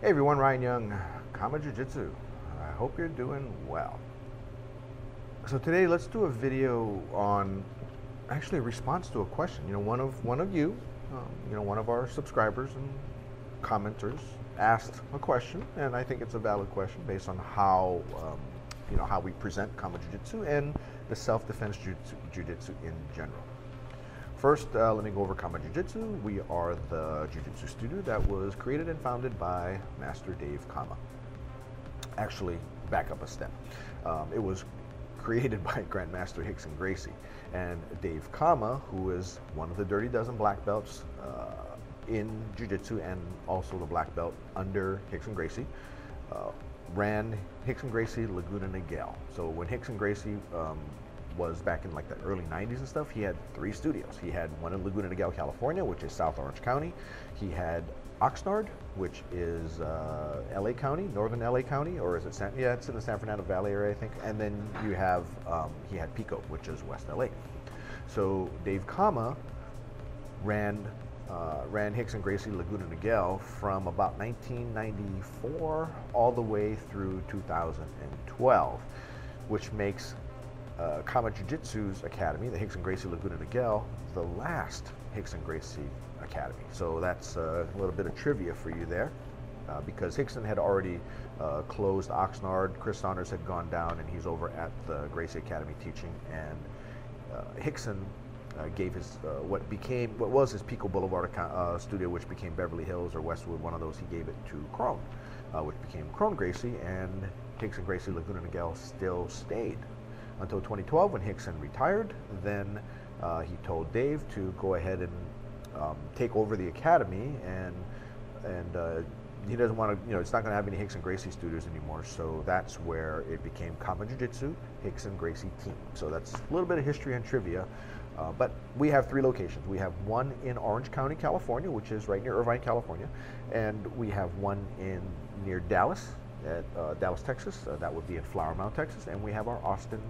Hey everyone, Ryan Young, Kama Jiu-Jitsu. I hope you're doing well. So today let's do a video on actually a response to a question. One of you, one of our subscribers and commenters asked a question, and I think it's a valid question based on how we present Kama Jiu-Jitsu and the self-defense Jiu-Jitsu in general. First, let me go over Kama Jiu-Jitsu. We are the Jiu-Jitsu studio that was created and founded by Master Dave Kama. Actually, back up a step. It was created by Grandmaster Rickson Gracie. And Dave Kama, who is one of the Dirty Dozen black belts in Jiu-Jitsu and also the black belt under Rickson Gracie, ran Rickson Gracie Laguna Niguel. So when Rickson Gracie was back in like the early 90s and stuff, he had 3 studios. He had one in Laguna Niguel, California, which is South Orange County. He had Oxnard, which is LA County, northern LA County, or is it it's in the San Fernando Valley area, I think. And then you have, he had Pico, which is West LA. So Dave Kama ran Rickson Gracie Laguna Niguel from about 1994 all the way through 2012, which makes Kama Jiu-Jitsu's academy, the Rickson Gracie Laguna Niguel, the last Rickson Gracie academy. So that's a little bit of trivia for you there, because Rickson had already closed Oxnard. Chris Saunders had gone down, and he's over at the Gracie Academy teaching. And Rickson gave his what was his Pico Boulevard studio, which became Beverly Hills or Westwood. One of those, he gave it to Crone, which became Crone Gracie, and Rickson Gracie Laguna Niguel still stayed until 2012 when Rickson retired. Then he told Dave to go ahead and take over the academy, and he doesn't want to, it's not going to have any Rickson Gracie studios anymore. So that's where it became Kama Jiu-Jitsu Rickson Gracie Team. So that's a little bit of history and trivia. But we have 3 locations. We have one in Orange County, California, which is right near Irvine, California, and we have one near Dallas, at Dallas, Texas. That would be in Flower Mound, Texas, and we have our Austin,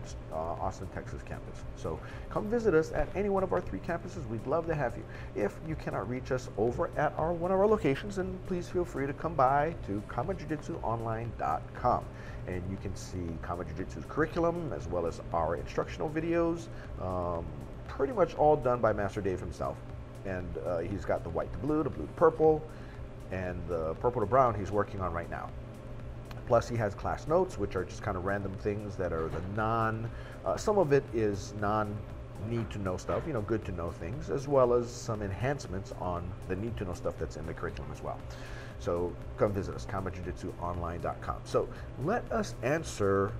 Texas campus. So come visit us at any one of our 3 campuses. We'd love to have you. If you cannot reach us over at one of our locations, then please feel free to come by to KamaJujitsuOnline.com, and you can see Kama Jiu-Jitsu's curriculum as well as our instructional videos, pretty much all done by Master Dave himself. And he's got the white to blue, the blue to purple, and the purple to brown he's working on right now. Plus, he has class notes, which are just kind of random things that are some of it is need-to-know stuff, good-to-know things, as well as some enhancements on the need-to-know stuff that's in the curriculum as well. So come visit us, KamaJujitsuOnline.com. So let us answer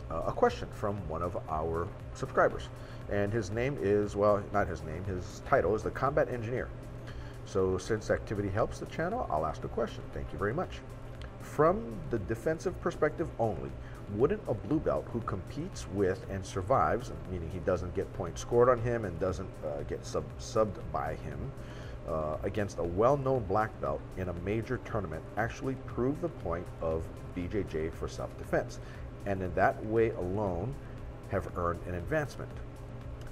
a question from one of our subscribers. And his name is, well, not his name, his title is the Combat Engineer. So since activity helps the channel, I'll ask a question. Thank you very much. From the defensive perspective only, wouldn't a blue belt who competes with and survives, meaning he doesn't get points scored on him and doesn't get subbed by him, against a well-known black belt in a major tournament, actually prove the point of BJJ for self-defense, and in that way alone have earned an advancement?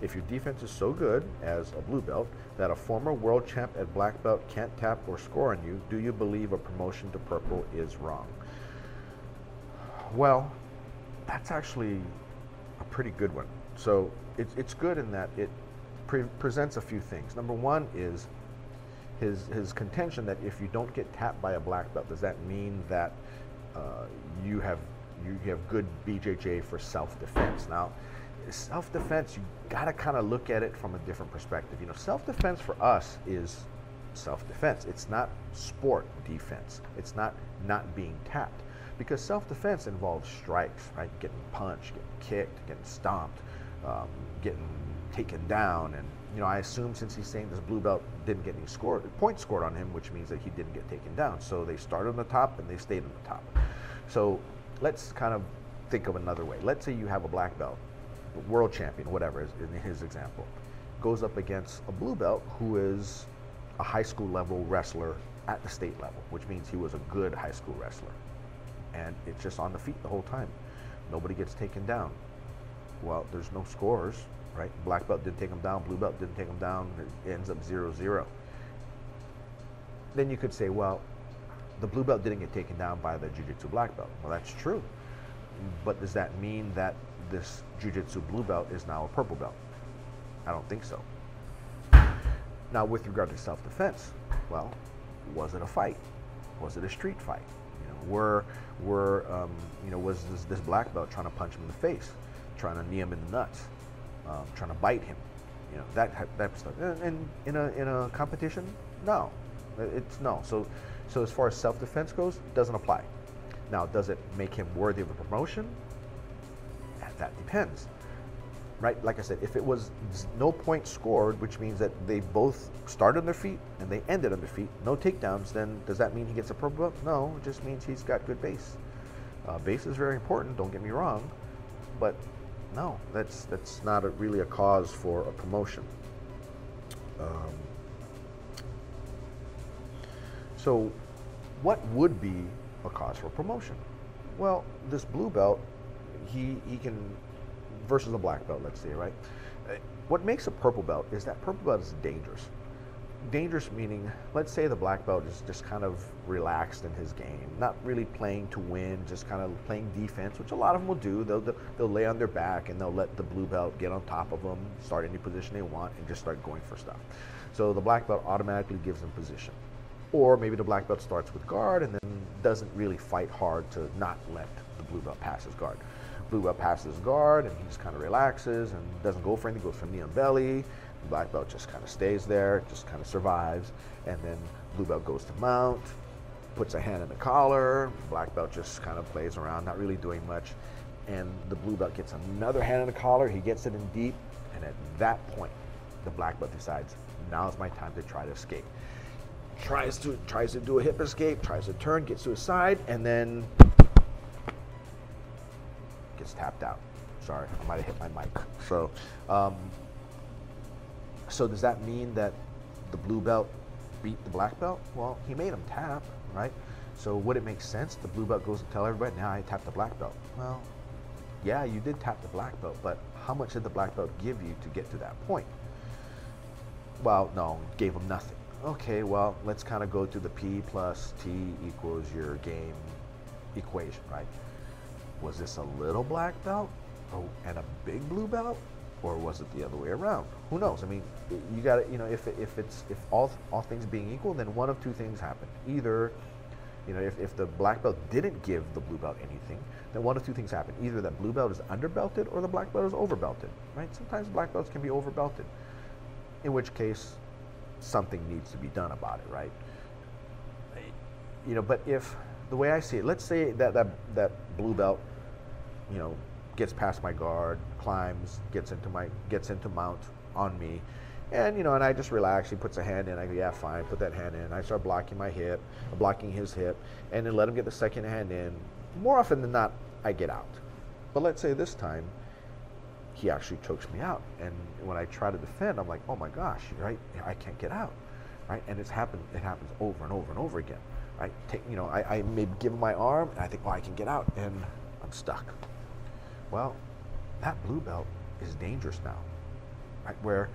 If your defense is so good as a blue belt that a former world champ at black belt can't tap or score on you, do you believe a promotion to purple is wrong? Well, that's actually a pretty good one. So it's good in that it presents a few things. Number one is his contention that if you don't get tapped by a black belt, does that mean that you have good BJJ for self-defense? Now, self-defense, you got to kind of look at it from a different perspective. Self-defense for us is self-defense. It's not sport defense. It's not being tapped, because self-defense involves strikes, right? Getting punched, getting kicked, getting stomped, getting taken down. And I assume since he's saying this blue belt didn't get any points scored on him, which means that he didn't get taken down. So they started on the top and they stayed on the top. So let's kind of think of another way. Let's say you have a black belt, world champion, whatever, in his example, goes up against a blue belt who is a high school level wrestler at the state level, which means he was a good high school wrestler. And it's just on the feet the whole time. Nobody gets taken down. Well, there's no scores, right? Black belt didn't take him down, blue belt didn't take him down, it ends up 0-0. Then you could say, well, the blue belt didn't get taken down by the Jiu-Jitsu black belt. Well, that's true. But does that mean that this Jiu-Jitsu blue belt is now a purple belt? I don't think so. Now, with regard to self-defense, well, was it a fight? Was it a street fight? Was this black belt trying to punch him in the face, trying to knee him in the nuts, trying to bite him? That type of stuff. And in a competition, no, it's no. So as far as self-defense goes, it doesn't apply. Now, does it make him worthy of a promotion? That depends, right? Like I said, if it was no points scored, which means that they both started on their feet and they ended on their feet, no takedowns, then does that mean he gets a purple belt? No, it just means he's got good base. Base is very important, don't get me wrong, but no, that's not really a cause for a promotion. So what would be a cause for promotion? Well, this blue belt, he can, versus a black belt, let's say, right? What makes a purple belt is that purple belt is dangerous. Dangerous meaning, let's say the black belt is just kind of relaxed in his game, not really playing to win, just kind of playing defense, which a lot of them will do. They'll lay on their back and they'll let the blue belt get on top of them, start any position they want, and just start going for stuff. So the black belt automatically gives them position. Or maybe the black belt starts with guard and then doesn't really fight hard to not let the blue belt pass his guard. Blue belt passes guard and he just kind of relaxes and doesn't go for anything, goes for knee on belly. The black belt just kind of stays there, just kind of survives. And then blue belt goes to mount, puts a hand in the collar. Black belt just kind of plays around, not really doing much. And the blue belt gets another hand in the collar, he gets it in deep. And at that point, the black belt decides, now's my time to try to escape. Tries to do a hip escape, tries to turn, gets to his side, and then gets tapped out. Sorry, I might have hit my mic. So, so does that mean that the blue belt beat the black belt? Well, he made him tap, right? So would it make sense the blue belt goes to tell everybody, now I tapped the black belt? Well, yeah, you did tap the black belt, but how much did the black belt give you to get to that point? Well, no, gave him nothing. Okay, well, let's kind of go to the P plus T equals your game equation, right? Was this a little black belt and a big blue belt, or was it the other way around? Who knows? I mean, you got to, if all things being equal, then one of two things happen. Either, if the black belt didn't give the blue belt anything, then one of two things happen. Either that blue belt is underbelted or the black belt is overbelted, right? Sometimes black belts can be overbelted, in which case something needs to be done about it, right? But if, the way I see it, let's say that blue belt, gets past my guard, climbs, gets into mount on me, and and I just relax. He puts a hand in. I go, yeah, fine. Put that hand in. I start blocking my hip, blocking his hip, and then let him get the second hand in. More often than not, I get out. But let's say this time, he actually chokes me out, and when I try to defend, I'm like, oh my gosh, right? I can't get out, right? And it happens over and over and over again, right? I maybe give him my arm, and I think, oh, I can get out, and I'm stuck. Well, that blue belt is dangerous now, right? Where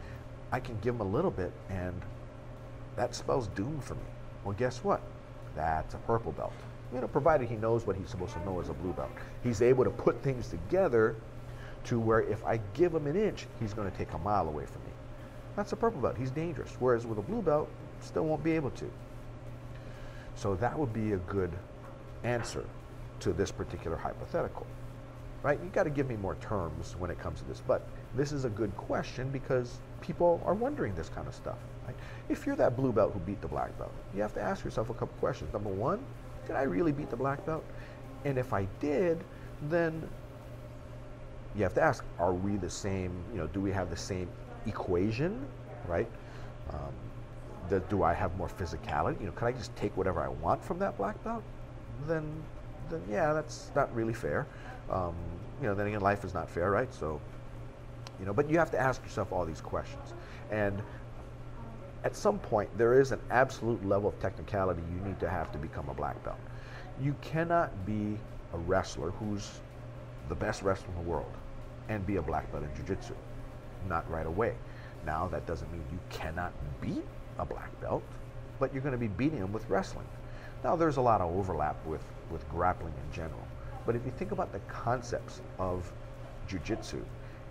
I can give him a little bit, and that spells doom for me. Well, guess what? That's a purple belt. Provided he knows what he's supposed to know as a blue belt. He's able to put things together to where if I give him an inch, he's going to take a mile away from me. That's a purple belt. He's dangerous. Whereas with a blue belt, still won't be able to. So that would be a good answer to this particular hypothetical, right? You got to give me more terms when it comes to this, but this is a good question because people are wondering this kind of stuff, right? If you're that blue belt who beat the black belt, you have to ask yourself a couple questions. Number one, did I really beat the black belt? And if I did, then you have to ask, are we the same, do we have the same equation, right? Do I have more physicality? Could I just take whatever I want from that black belt? Then yeah, that's not really fair. Then again, life is not fair, right? So, but you have to ask yourself all these questions. And at some point, there is an absolute level of technicality you need to have to become a black belt. You cannot be a wrestler who's the best wrestler in the world and be a black belt in jiu-jitsu. Not right away. Now, that doesn't mean you cannot beat a black belt, but you're going to be beating him with wrestling. Now, there's a lot of overlap with grappling in general, but if you think about the concepts of Jiu-Jitsu,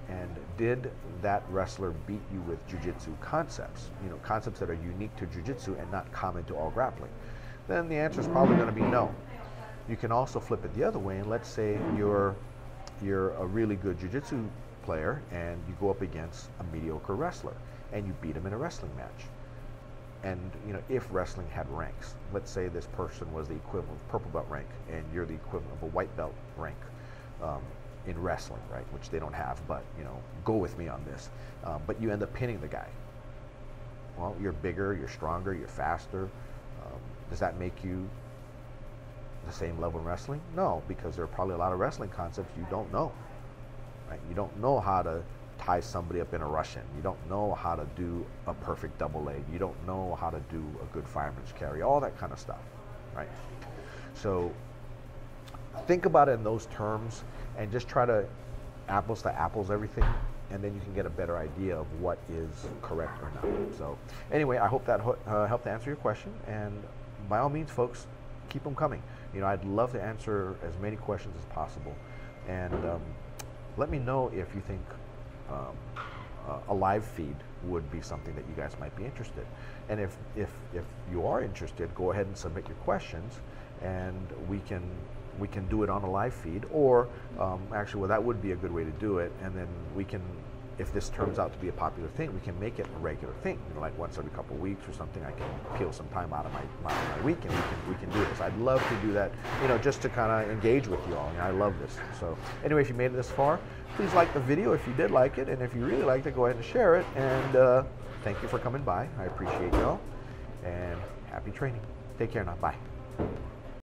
and did that wrestler beat you with Jiu-Jitsu concepts, concepts that are unique to Jiu-Jitsu and not common to all grappling, then the answer is probably going to be no. You can also flip it the other way, and let's say you're a really good Jiu-Jitsu player and you go up against a mediocre wrestler and you beat him in a wrestling match. And if wrestling had ranks, let's say this person was the equivalent of purple belt rank and you're the equivalent of a white belt rank in wrestling, right? Which they don't have, but go with me on this. But you end up pinning the guy. Well, you're bigger, you're stronger, you're faster. Does that make you the same level in wrestling? No, because there are probably a lot of wrestling concepts you don't know, right? You don't know how to tie somebody up in a Russian. You don't know how to do a perfect double leg. You don't know how to do a good fireman's carry, all that kind of stuff, right? So think about it in those terms and just try to apples to apples everything, and then you can get a better idea of what is correct or not. So anyway, I hope that helped to answer your question, and by all means, folks, keep them coming. I'd love to answer as many questions as possible, and let me know if you think a live feed would be something that you guys might be interested. And if you are interested, go ahead and submit your questions, and we can do it on a live feed, or actually, well, that would be a good way to do it. And then we can, if this turns out to be a popular thing, we can make it a regular thing. Like once every couple of weeks or something, I can peel some time out of my week, and we can do this. I'd love to do that, just to kind of engage with you all. I love this. So anyway, if you made it this far, please like the video if you did like it, and if you really liked it, go ahead and share it. And thank you for coming by. I appreciate y'all, and happy training. Take care now. Bye.